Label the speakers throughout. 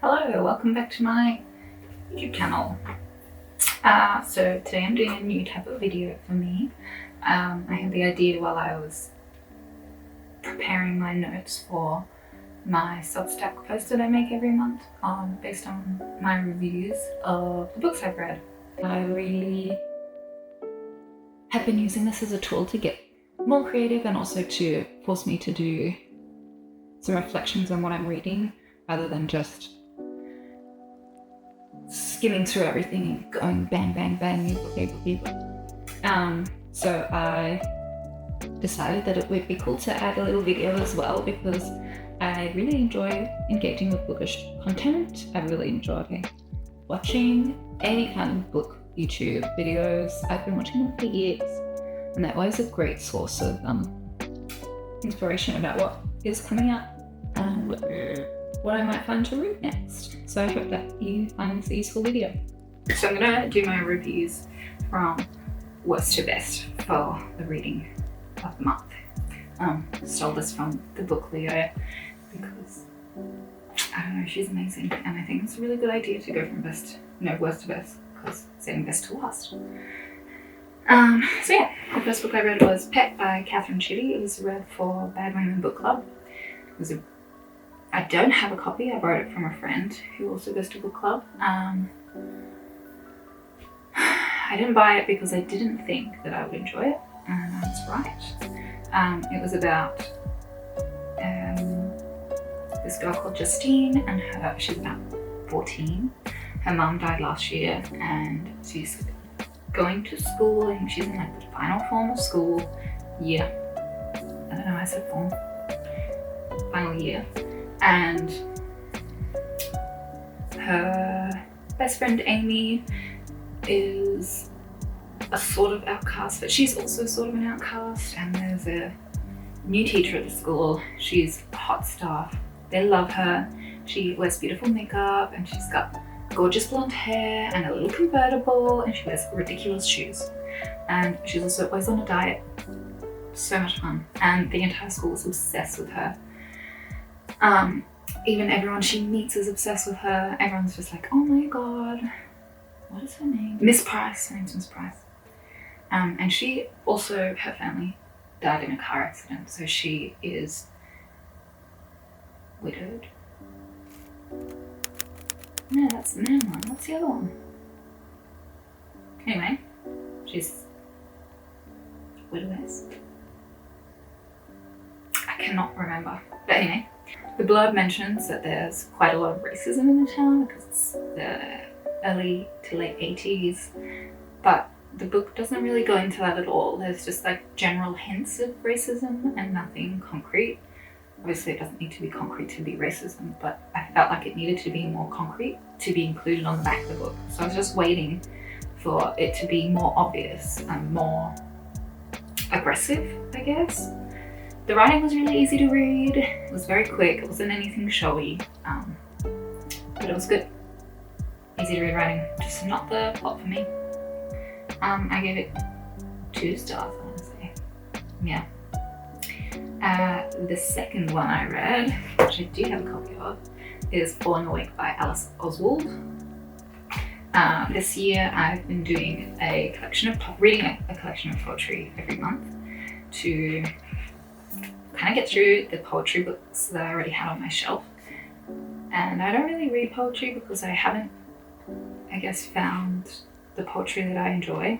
Speaker 1: Hello, welcome back to my YouTube channel. So today I'm doing a new type of video for me. I had the idea while I was preparing my notes for my Substack post that I make every month based on my reviews of the books I've read. I really have been using this as a tool to get more creative and also to force me to do some reflections on what I'm reading rather than just skimming through everything and going bang, bang, bang, new book. So I decided that it would be cool to add a little video as well because I really enjoy engaging with bookish content. I really enjoy watching any kind of book YouTube videos. I've been watching them for years and they're always a great source of inspiration about what is coming out and what I might find to read next. So I hope that you find this a useful video. So I'm gonna do my reviews from worst to best for the reading of the month. Stole this from the book Leo because I don't know, she's amazing and I think it's a really good idea to go from worst to best because saving best to last. So yeah, the first book I read was Pet by Catherine Chitty. It was read for Bad Women Book Club. I don't have a copy. I borrowed it from a friend who also goes to book club. I didn't buy it because I didn't think that I would enjoy it, and I was right. It was about this girl called Justine, and she's about 14. Her mum died last year, and she's going to school, and she's in like the final form of school year. I don't know, I said form. Final year. And her best friend Amy is a sort of outcast, but she's also sort of an outcast, and there's a new teacher at the school. She's a hot stuff. They love her. She wears beautiful makeup and she's got gorgeous blonde hair and a little convertible, and she wears ridiculous shoes. And she's also always on a diet. So much fun. And the entire school is obsessed with her. Even everyone she meets is obsessed with her. Everyone's just like, oh my god, what is her name? Miss Price. Her name's Miss Price. And she also, her family died in a car accident, so she is widowed. No, that's the main one. What's the other one? Anyway, she's widowless. I cannot remember. But anyway, the blurb mentions that there's quite a lot of racism in the town because it's the early to late 80s, but the book doesn't really go into that at all. There's just like general hints of racism and nothing concrete. Obviously it doesn't need to be concrete to be racism, but I felt like it needed to be more concrete to be included on the back of the book. So I was just waiting for it to be more obvious and more aggressive, I guess. The writing was really easy to read. It was very quick. It wasn't anything showy, but it was good. Easy to read writing, just not the plot for me. I gave it 2 stars, I want to say. Yeah. The second one I read, which I do have a copy of, is Falling Awake by Oswald. This year I've been doing a collection of reading a collection of poetry every month to kind of get through the poetry books that I already had on my shelf. And I don't really read poetry because I haven't, I guess, found the poetry that I enjoy.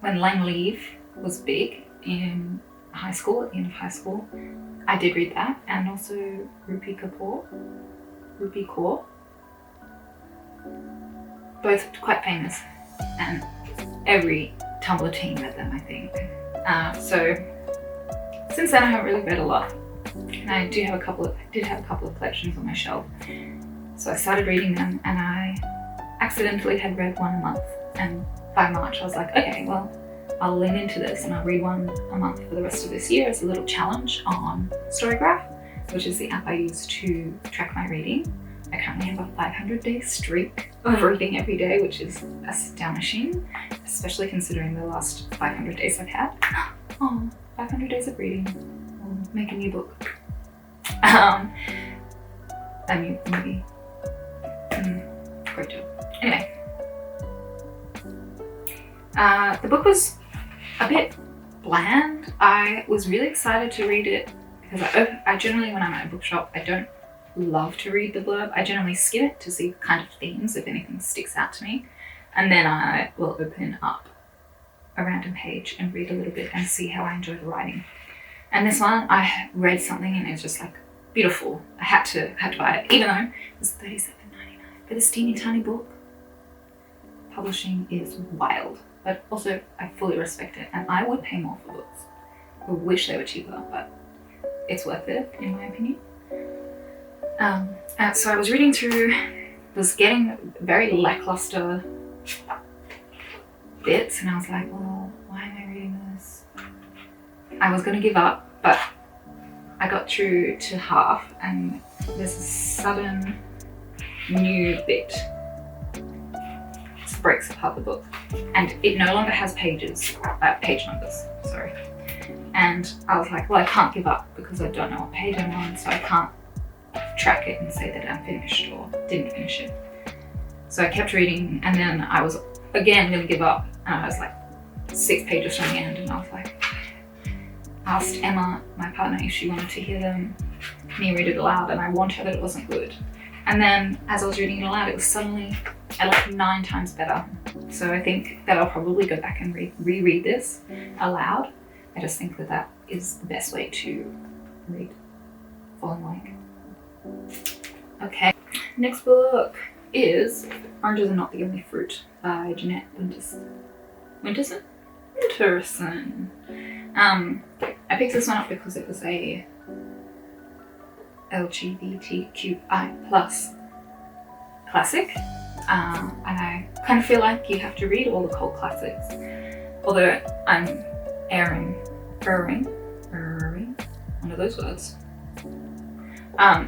Speaker 1: When Lang Leave was big in high school, at the end of high school, I did read that, and also Rupi Kaur. Both quite famous, and every Tumblr teen read them, I think. So since then I haven't really read a lot, and I did have a couple of collections on my shelf. So I started reading them, and I accidentally had read one a month, and by March I was like, okay, well, I'll lean into this and I'll read one a month for the rest of this year as a little challenge on Storygraph, which is the app I use to track my reading. I currently have a 500-day streak of reading every day, which is astonishing, especially considering the last 500 days I've had. Oh, 500 days of reading. We'll make a new book. a new movie. Great job. Anyway, the book was a bit bland. I was really excited to read it because I generally, when I'm at a bookshop, I don't love to read the blurb. I generally skim it to see kind of themes, if anything sticks out to me, and then I will open up a random page and read a little bit and see how I enjoy the writing. And this one, I read something and it was just like beautiful. I had to buy it, even though it was $37.99 for this teeny tiny book. Publishing is wild, but also I fully respect it, and I would pay more for books. I wish they were cheaper, but it's worth it in my opinion. So I was reading through, was getting very lackluster bits, and I was like, well, why am I reading this? I was going to give up, but I got through to half, and there's a sudden new bit. It breaks apart the book, and it no longer has page numbers, sorry. And I was like, well, I can't give up because I don't know what page I'm on, so I can't track it and say that I'm finished or didn't finish it. So I kept reading, and then I was again going to give up, and I was like 6 pages from the end, and I was like, asked Emma, my partner, if she wanted to hear me read it aloud, and I warned her that it wasn't good. And then as I was reading it aloud, it was suddenly like 9 times better. So I think that I'll probably go back and reread this aloud. I just think that is the best way to read Falling Awake. Okay, next book is Oranges Are Not the Only Fruit by Jeanette Winterson. I picked this one up because it was a LGBTQI+ classic, and I kind of feel like you have to read all the cult classics, although I'm erring, one of those words,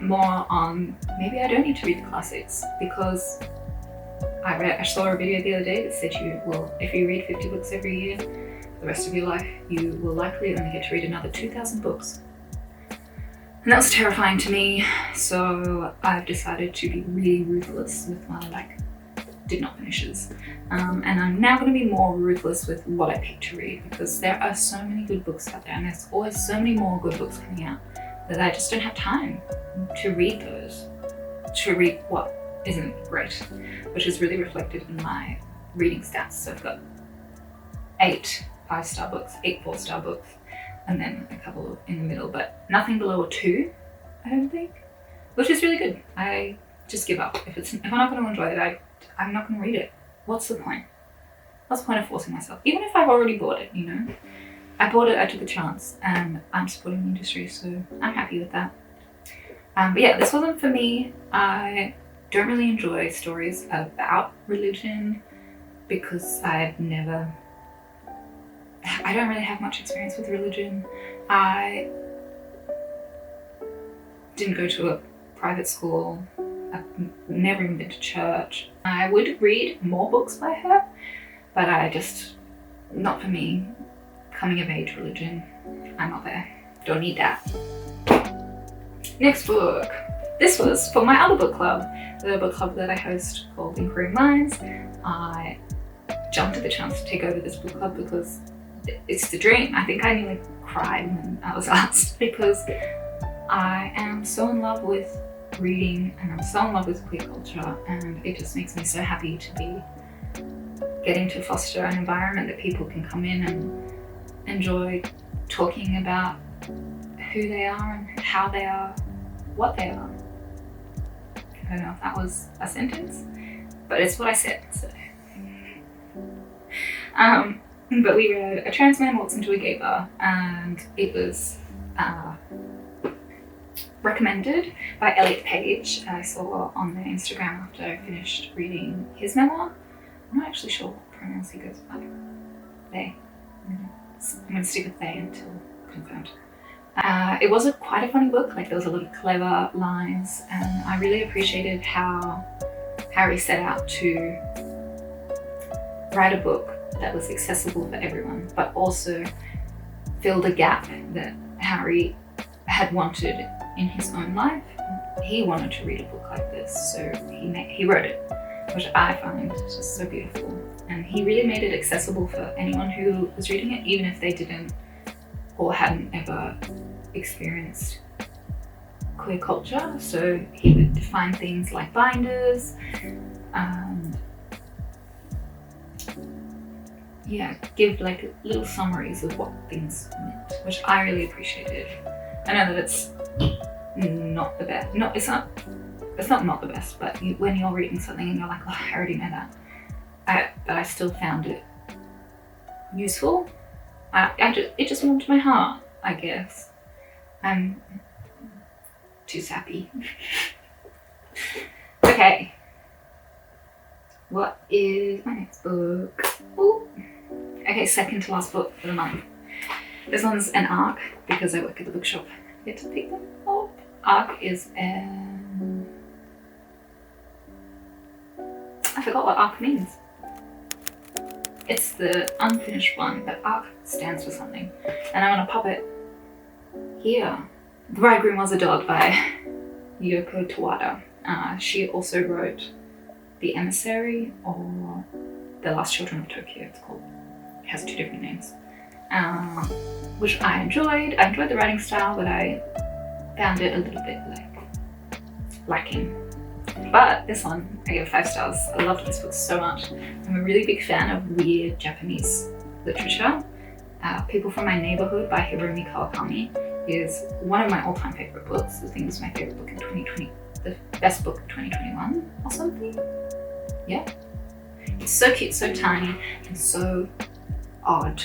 Speaker 1: more on maybe I don't need to read the classics, because I saw a video the other day that said if you read 50 books every year for the rest of your life, you will likely only get to read another 2,000 books. And that was terrifying to me, so I've decided to be really ruthless with my did not finishes. And I'm now going to be more ruthless with what I pick to read, because there are so many good books out there, and there's always so many more good books coming out that I just don't have time to read what isn't great, which is really reflected in my reading stats. So I've got 8 5-star books, 8 4-star books, and then a couple in the middle, but nothing below a 2, I don't think, which is really good. I just give up. If I'm not going to enjoy it, I'm not going to read it. What's the point? What's the point of forcing myself? Even if I've already bought it, I bought it, I took a chance, and I'm supporting the industry, so I'm happy with that. But yeah, this wasn't for me. I don't really enjoy stories about religion because I don't really have much experience with religion. I didn't go to a private school. I've never even been to church. I would read more books by her, but not for me. Coming of age religion, I'm not there. Don't need that. Next book. This was for my other book club, the book club that I host called Inquiring Minds. I jumped at the chance to take over this book club because it's the dream. I think I nearly cried when I was asked, because I am so in love with reading, and I'm so in love with queer culture, and it just makes me so happy to be getting to foster an environment that people can come in and enjoy talking about who they are and how they are, what they are. I don't know if that was a sentence, but it's what I said. So. But we read A Trans Man Walks into a Gay Bar, and it was recommended by Elliot Page. I saw on their Instagram after I finished reading his memoir. I'm not actually sure what pronouns he goes by. They. I'm going to stick with they until confirmed. It was quite a funny book. There was a lot of clever lines, and I really appreciated how Harry set out to write a book that was accessible for everyone, but also filled a gap that Harry had wanted in his own life. he wanted to read a book like this, so he wrote it, which I find just so beautiful. And he really made it accessible for anyone who was reading it, even if they didn't or hadn't ever experienced queer culture. So he would define things like binders, give like little summaries of what things meant, which I really appreciated. I know that it's not the best. No, it's not the best, but when you're reading something and you're like, oh, I already know that. But I still found it useful. It just warmed my heart, I guess. I'm too sappy. Okay. What is my next book? Ooh. Okay, second to last book for the month. This one's an ARC because I work at the bookshop. I get to pick them up. ARC is I forgot what ARC means. It's the unfinished one, but ARC stands for something. And I'm gonna pop it here. The Bridegroom Was a Dog by Yōko Tawada. She also wrote The Emissary or The Last Children of Tokyo, it's called. It has 2 different names. Which I enjoyed. I enjoyed the writing style, but I found it a little bit lacking. But this one, I gave 5 stars. I loved this book so much. I'm a really big fan of weird Japanese literature. People from My Neighborhood by Hiromi Kawakami is one of my all-time favorite books. I think it was my favorite book in 2020, the best book of 2021 or something. Yeah. It's so cute, so tiny, and so odd.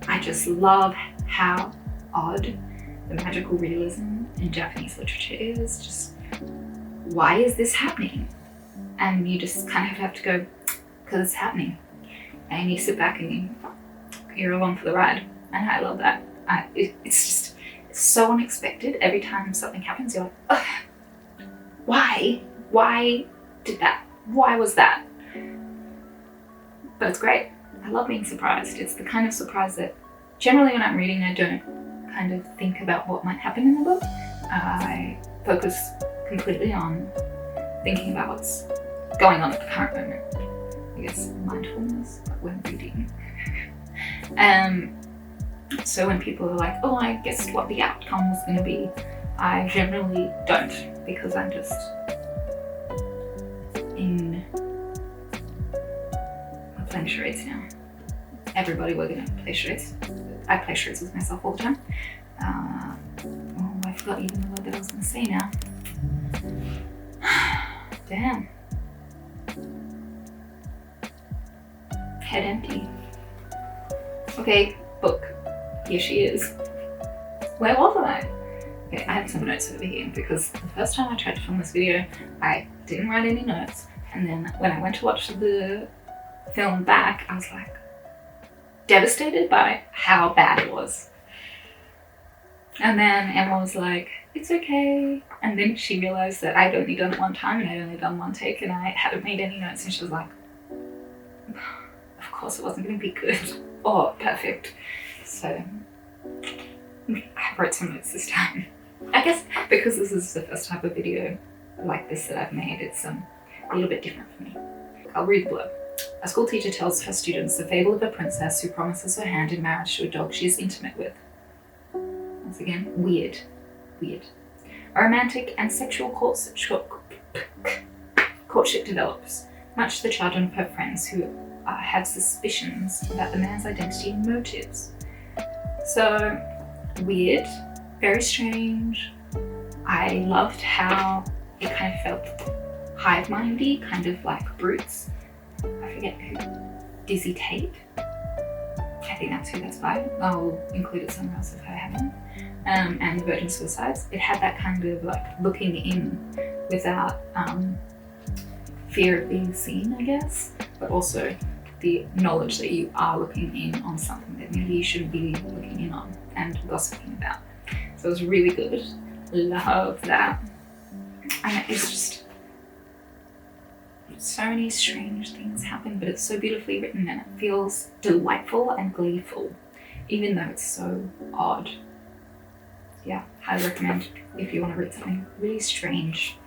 Speaker 1: I just love how odd the magical realism in Japanese literature is. Just, why is this happening? And you just kind of have to go, because it's happening. And you sit back and you're along for the ride. And I love that. It's so unexpected. Every time something happens, you're like, ugh, why? Why did that? Why was that? But it's great. I love being surprised. It's the kind of surprise that generally when I'm reading, I don't kind of think about what might happen in the book. I focus completely on thinking about what's going on at the current moment. I guess mindfulness, but when reading. So when people are like, oh, I guessed what the outcome was going to be, I generally don't, because I'm just we're playing charades now. Everybody, we're going to play charades. I play charades with myself all the time. Oh, I forgot even the word that I was going to say now. Damn. Head empty. Okay, book. Here she is. Where was I? Okay, I have some notes over here because the first time I tried to film this video, I didn't write any notes. And then when I went to watch the film back, I was like devastated by how bad it was. And then Emma was like, it's okay. And then she realized that I'd only done it one time and I'd only done one take and I hadn't made any notes, and she was like, of course it wasn't going to be good or perfect. So I wrote some notes this time. I guess because this is the first type of video like this that I've made, it's a little bit different for me. I'll read the blurb. A school teacher tells her students the fable of a princess who promises her hand in marriage to a dog she is intimate with. Once again, weird. A romantic and sexual courtship develops, much to the chagrin of her friends who have suspicions about the man's identity and motives. So, weird, very strange. I loved how it kind of felt hive-mindy, kind of like Brutes. I forget who. Dizzy Tate? I think that's who that's by. I'll include it somewhere else if I haven't. And the Virgin Suicides. It had that kind of like looking in without fear of being seen, I guess, but also the knowledge that you are looking in on something that maybe you shouldn't be looking in on and gossiping about. So it was really good. Love that. And it's just so many strange things happen, but it's so beautifully written and it feels delightful and gleeful, even though it's so odd. Yeah, highly recommend if you want to read something really strange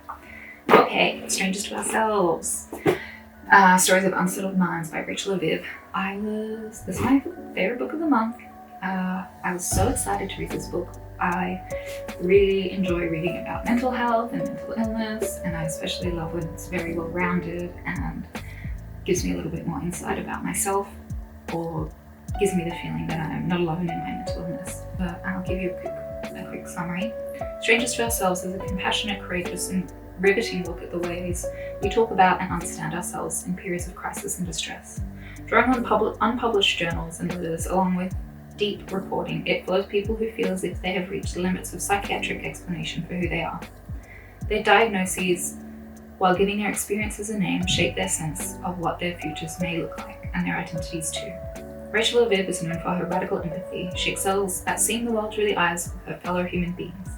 Speaker 1: Okay, Strangers to Ourselves. Stories of Unsettled Minds by Rachel Aviv. This is my favorite book of the month. I was so excited to read this book. I really enjoy reading about mental health and mental illness, and I especially love when it's very well rounded and gives me a little bit more insight about myself, or gives me the feeling that I'm not alone in my mental illness. But I'll give you a quick summary. Strangers to Ourselves is a compassionate, courageous, and riveting look at the ways we talk about and understand ourselves in periods of crisis and distress. Drawing on unpublished journals and letters, along with deep reporting, it follows people who feel as if they have reached the limits of psychiatric explanation for who they are. Their diagnoses, while giving their experiences a name, shape their sense of what their futures may look like, and their identities too. Rachel Aviv is known for her radical empathy. She excels at seeing the world through the eyes of her fellow human beings.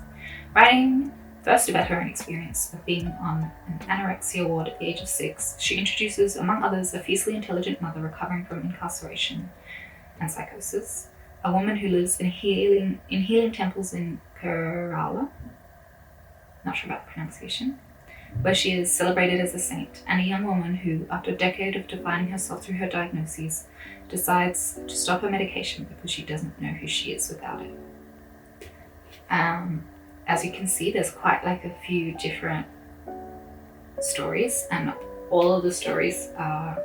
Speaker 1: Writing first about her own experience of being on an anorexia ward at the age of 6, she introduces, among others, a fiercely intelligent mother recovering from incarceration and psychosis, a woman who lives in healing temples in Kerala, not sure about the pronunciation, where she is celebrated as a saint, and a young woman who, after a decade of defining herself through her diagnoses, decides to stop her medication because she doesn't know who she is without it. As you can see, there's quite like a few different stories, and all of the stories are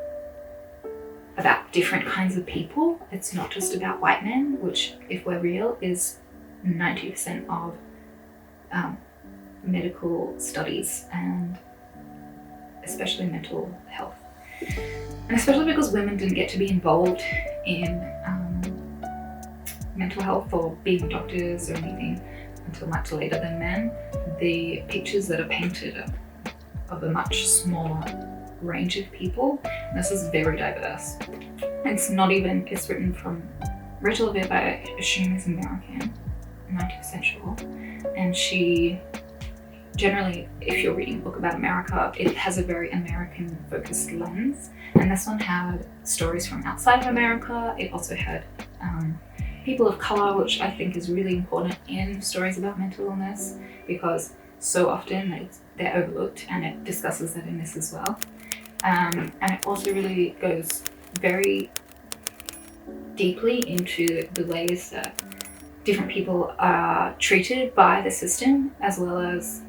Speaker 1: about different kinds of people. It's not just about white men, which, if we're real, is 90% of medical studies, and especially mental health. And especially because women didn't get to be involved in mental health or being doctors or anything until much later than men, the pictures that are painted are of a much smaller range of people. And this is very diverse. It's written from Rachel Aviv, I assume is American, 90% sure. And she generally, if you're reading a book about America, it has a very American focused lens. And this one had stories from outside of America. It also had people of color, which I think is really important in stories about mental illness, because so often they're overlooked, and it discusses that in this as well. And it also really goes very deeply into the ways that different people are treated by the system, as well as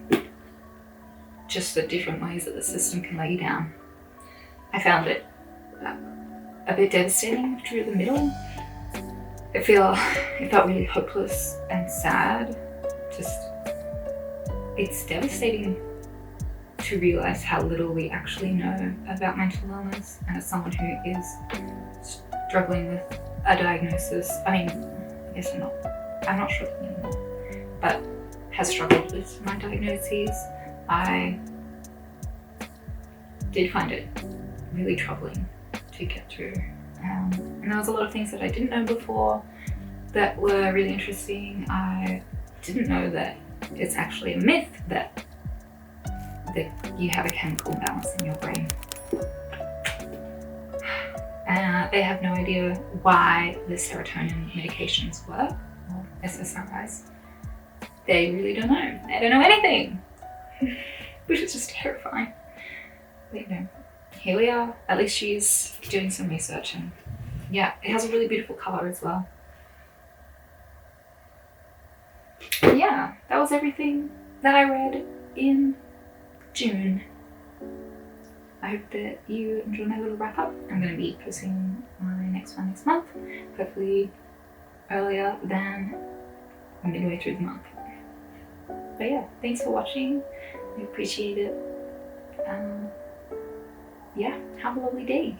Speaker 1: just the different ways that the system can let you down. I found it a bit devastating through the middle. It felt really hopeless and sad. It's devastating to realize how little we actually know about mental illness, and as someone who is struggling with a diagnosis, I'm not struggling anymore, but has struggled with my diagnoses, I did find it really troubling to get through. And there was a lot of things that I didn't know before that were really interesting. I didn't know that it's actually a myth that you have a chemical imbalance in your brain. They have no idea why the serotonin medications work, or SSRIs. They really don't know. They don't know anything, which is just terrifying. But here we are. At least she's doing some research, and yeah, it has a really beautiful color as well. Yeah, that was everything that I read in June. I hope that you enjoy my little wrap up. I'm going to be posting my next one next month, hopefully earlier than midway through the month. But yeah, thanks for watching. I appreciate it. Yeah, have a lovely day.